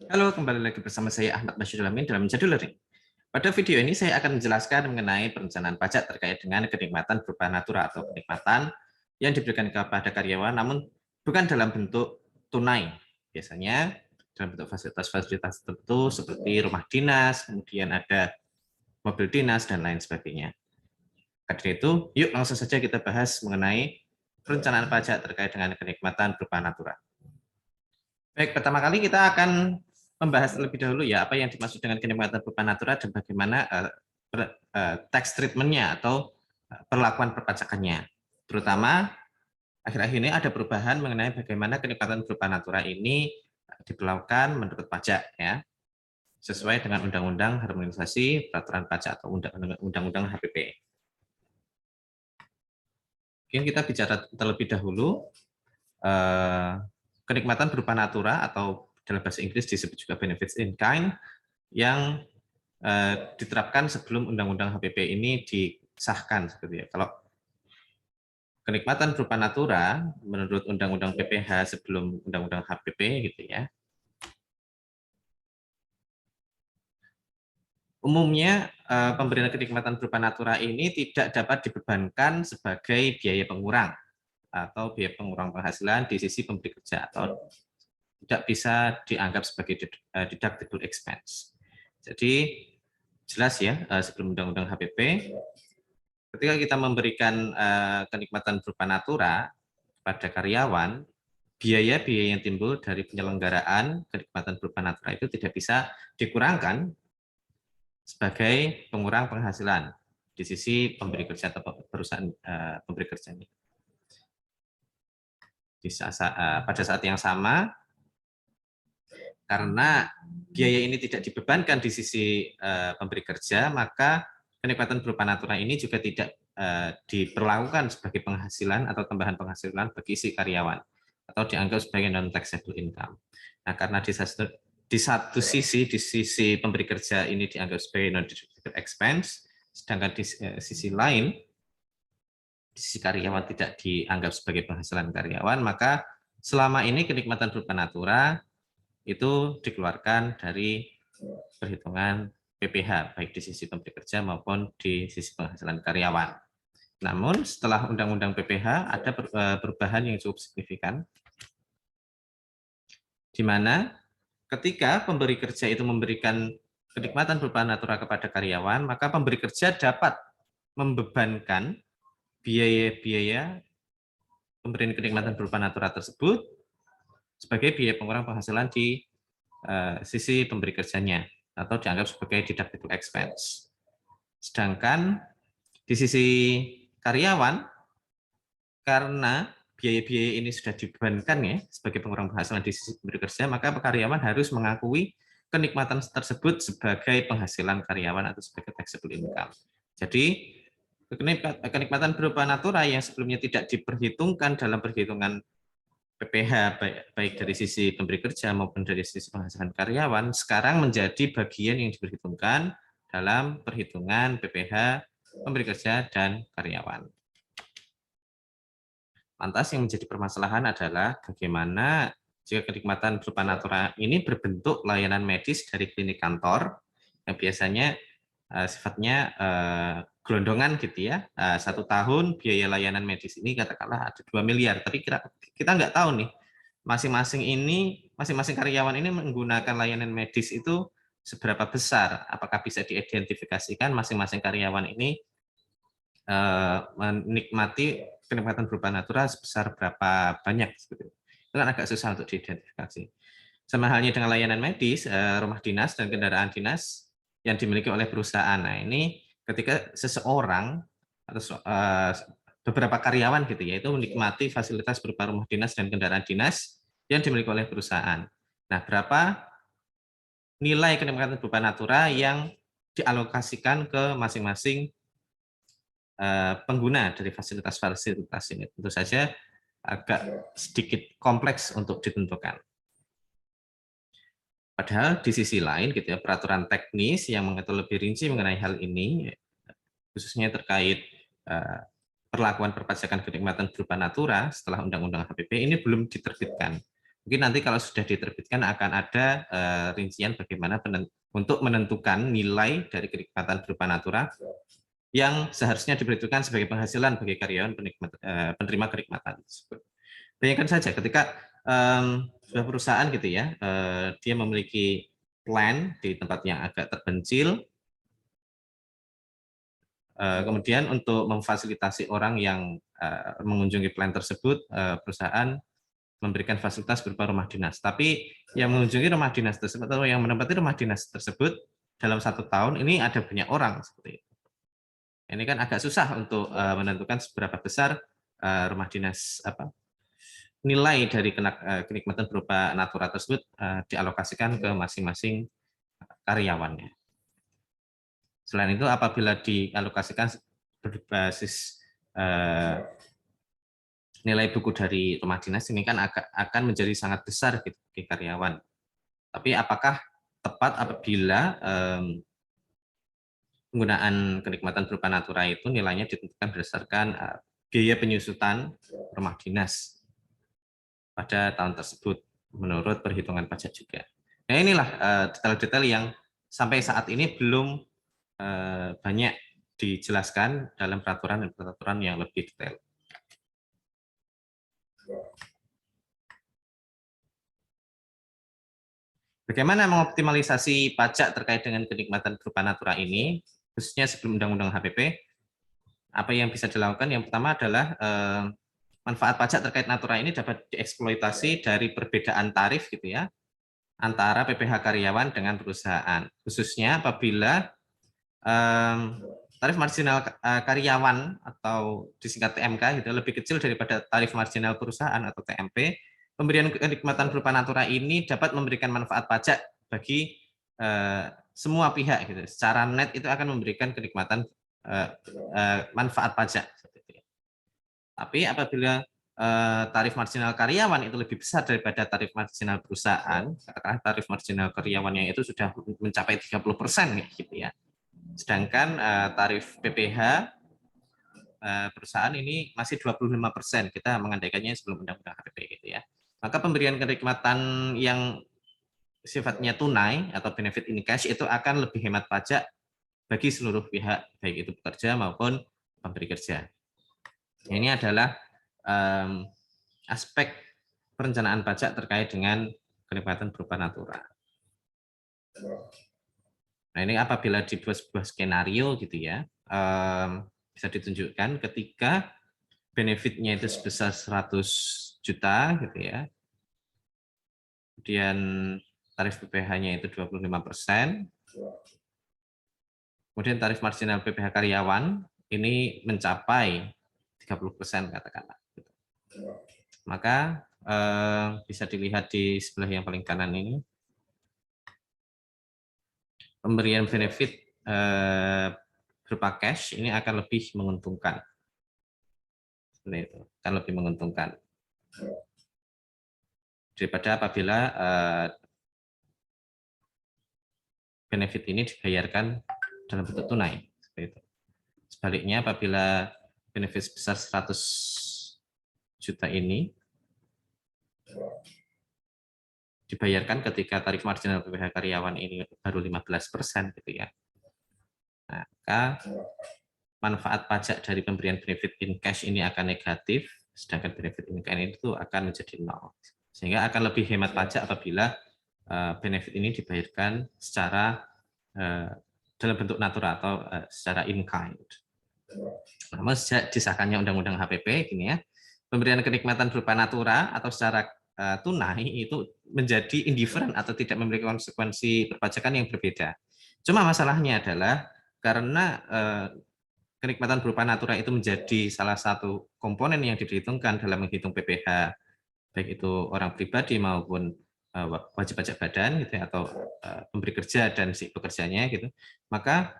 Halo, kembali lagi bersama saya Ahmad Basyir Amin dalam Jadul Learning. Pada video ini saya akan menjelaskan mengenai perencanaan pajak terkait dengan kenikmatan berupa natura atau kenikmatan yang diberikan kepada karyawan namun bukan dalam bentuk tunai. Biasanya dalam bentuk fasilitas-fasilitas tertentu seperti rumah dinas, kemudian ada mobil dinas, dan lain sebagainya. Karena itu, yuk langsung saja kita bahas mengenai perencanaan pajak terkait dengan kenikmatan berupa natura. Baik, pertama kali kita akan membahas lebih dahulu ya apa yang dimaksud dengan kenikmatan berupa natura dan bagaimana tax treatment-nya atau perlakuan perpajakannya. Terutama akhir-akhir ini ada perubahan mengenai bagaimana kenikmatan berupa natura ini diperlakukan menurut pajak ya, sesuai dengan Undang-Undang Harmonisasi Peraturan Pajak atau Undang-Undang HPP. Mungkin kita bicara terlebih dahulu kenikmatan berupa natura atau dalam bahasa Inggris disebut juga benefits in kind yang diterapkan sebelum Undang-Undang HPP ini disahkan seperti ya. Kalau kenikmatan berupa natura menurut Undang-Undang PPH sebelum Undang-Undang HPP gitu ya. Umumnya pemberian kenikmatan berupa natura ini tidak dapat dibebankan sebagai biaya pengurang atau biaya pengurang penghasilan di sisi pemberi kerja atau tidak bisa dianggap sebagai deductible expense. Jadi jelas ya sebelum Undang-Undang HPP ketika kita memberikan kenikmatan berupa natura pada karyawan, biaya-biaya yang timbul dari penyelenggaraan kenikmatan berupa natura itu tidak bisa dikurangkan sebagai pengurang penghasilan di sisi pemberi kerja atau perusahaan pemberi kerjanya. Pada saat yang sama, karena biaya ini tidak dibebankan di sisi pemberi kerja, maka kenikmatan berupa natura ini juga tidak diperlakukan sebagai penghasilan atau tambahan penghasilan bagi si karyawan atau dianggap sebagai non taxable income. Nah, karena di satu sisi di sisi pemberi kerja ini dianggap sebagai non deductible expense, sedangkan di sisi lain di sisi karyawan tidak dianggap sebagai penghasilan karyawan, maka selama ini kenikmatan berupa natura itu dikeluarkan dari perhitungan PPH baik di sisi pemberi kerja maupun di sisi penghasilan karyawan. Namun setelah Undang-Undang PPH ada perubahan yang cukup signifikan, di mana ketika pemberi kerja itu memberikan kenikmatan berupa natura kepada karyawan, maka pemberi kerja dapat membebankan biaya-biaya pemberian kenikmatan berupa natura tersebut sebagai biaya pengurang penghasilan di sisi pemberi kerjanya atau dianggap sebagai deductible expense. Sedangkan di sisi karyawan, karena biaya-biaya ini sudah dibebankan ya sebagai pengurang penghasilan di sisi pemberi kerja, maka karyawan harus mengakui kenikmatan tersebut sebagai penghasilan karyawan atau sebagai taxable income. Jadi kenikmatan berupa natura yang sebelumnya tidak diperhitungkan dalam perhitungan PPH baik dari sisi pemberi kerja maupun dari sisi penghasilan karyawan sekarang menjadi bagian yang diperhitungkan dalam perhitungan PPH pemberi kerja dan karyawan. Lantas yang menjadi permasalahan adalah bagaimana jika kenikmatan berupa natura ini berbentuk layanan medis dari klinik kantor yang biasanya sifatnya gelondongan gitu ya. 1 tahun biaya layanan medis ini katakanlah ada 2 miliar, tapi kita nggak tahu nih masing-masing karyawan ini menggunakan layanan medis itu seberapa besar, apakah bisa diidentifikasikan masing-masing karyawan ini menikmati kenikmatan berupa natura sebesar berapa banyak seperti itu. Itu kan agak susah untuk diidentifikasi. Sama halnya dengan layanan medis, rumah dinas dan kendaraan dinas yang dimiliki oleh perusahaan. Nah, ini ketika seseorang atau beberapa karyawan gitu ya, itu menikmati fasilitas berupa rumah dinas dan kendaraan dinas yang dimiliki oleh perusahaan. Nah, berapa nilai kenikmatan berupa natura yang dialokasikan ke masing-masing pengguna dari fasilitas-fasilitas ini. Tentu saja agak sedikit kompleks untuk ditentukan. Padahal di sisi lain gitu ya, peraturan teknis yang mengatur lebih rinci mengenai hal ini, khususnya terkait perlakuan perpajakan kenikmatan berupa natura setelah Undang-Undang HPP ini belum diterbitkan. Mungkin nanti kalau sudah diterbitkan akan ada rincian bagaimana untuk menentukan nilai dari kenikmatan berupa natura yang seharusnya diperhitungkan sebagai penghasilan bagi karyawan penerima kenikmatan tersebut. Bayangkan saja ketika sebuah perusahaan gitu ya, dia memiliki plan di tempat yang agak terpencil, kemudian untuk memfasilitasi orang yang mengunjungi plan tersebut, perusahaan memberikan fasilitas berupa rumah dinas. Tapi yang mengunjungi rumah dinas tersebut atau yang menempati rumah dinas tersebut dalam 1 tahun ini ada banyak orang seperti itu. Ini kan agak susah untuk menentukan seberapa besar rumah dinas nilai dari kenikmatan berupa natura tersebut dialokasikan ke masing-masing karyawannya. Selain itu, apabila dialokasikan berbasis nilai buku dari rumah dinas ini kan akan menjadi sangat besar gitu, bagi karyawan. Tapi apakah tepat apabila penggunaan kenikmatan berupa natura itu nilainya ditentukan berdasarkan biaya penyusutan rumah dinas pada tahun tersebut menurut perhitungan pajak juga. Nah inilah detail-detail yang sampai saat ini belum banyak dijelaskan dalam peraturan dan peraturan yang lebih detail. Bagaimana mengoptimalisasi pajak terkait dengan kenikmatan berupa natura ini, khususnya sebelum Undang-Undang HPP? Apa yang bisa dilakukan? Yang pertama adalah manfaat pajak terkait natura ini dapat dieksploitasi dari perbedaan tarif gitu ya, antara PPh karyawan dengan perusahaan. Khususnya apabila tarif marginal karyawan atau disingkat TMK gitu lebih kecil daripada tarif marginal perusahaan atau TMP, pemberian kenikmatan berupa natura ini dapat memberikan manfaat pajak bagi semua pihak gitu. Secara net itu akan memberikan kenikmatan manfaat pajak. Tapi apabila tarif marginal karyawan itu lebih besar daripada tarif marginal perusahaan, katakanlah tarif marginal karyawannya itu sudah mencapai 30% gitu ya. Sedangkan tarif PPh perusahaan ini masih 25%, kita mengandaikannya sebelum Undang-Undang HPP gitu ya. Maka pemberian kenikmatan yang sifatnya tunai atau benefit in cash itu akan lebih hemat pajak bagi seluruh pihak, baik itu pekerja maupun pemberi kerja. Ini adalah aspek perencanaan pajak terkait dengan kenikmatan berupa natura. Nah ini apabila dibuat sebuah skenario gitu ya, bisa ditunjukkan ketika benefitnya itu sebesar 100 juta gitu ya, kemudian tarif PPh-nya itu 25%, kemudian tarif marginal PPh karyawan ini mencapai 30% katakanlah. Maka bisa dilihat di sebelah yang paling kanan ini, pemberian benefit berupa cash ini akan lebih menguntungkan. Seperti itu, akan lebih menguntungkan daripada apabila benefit ini dibayarkan dalam bentuk tunai. Seperti itu. Sebaliknya apabila benefit sebesar 100 juta ini dibayarkan ketika tarif marginal PPh karyawan ini baru 15% gitu ya. Maka manfaat pajak dari pemberian benefit in cash ini akan negatif, sedangkan benefit in kind itu akan menjadi 0. Sehingga akan lebih hemat pajak apabila benefit ini dibayarkan secara dalam bentuk natura atau secara in kind. Namun sejak disahkannya Undang-Undang HPP gini ya, pemberian kenikmatan berupa natura atau secara tunai itu menjadi indifferent atau tidak memiliki konsekuensi perpajakan yang berbeda. Cuma masalahnya adalah karena kenikmatan berupa natura itu menjadi salah satu komponen yang diperhitungkan dalam menghitung PPh, baik itu orang pribadi maupun wajib pajak badan gitu ya, atau pemberi kerja dan si pekerjanya gitu. Maka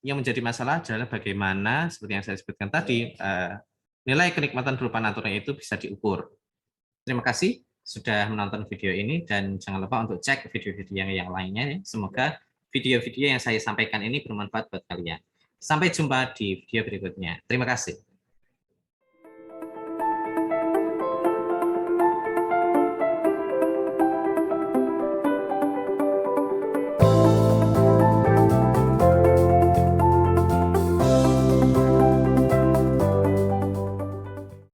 yang menjadi masalah adalah bagaimana seperti yang saya sebutkan tadi nilai kenikmatan berupa natura itu bisa diukur. Terima kasih sudah menonton video ini dan jangan lupa untuk cek video-video yang lainnya ya. Semoga video-video yang saya sampaikan ini bermanfaat buat kalian. Sampai jumpa di video berikutnya. Terima kasih.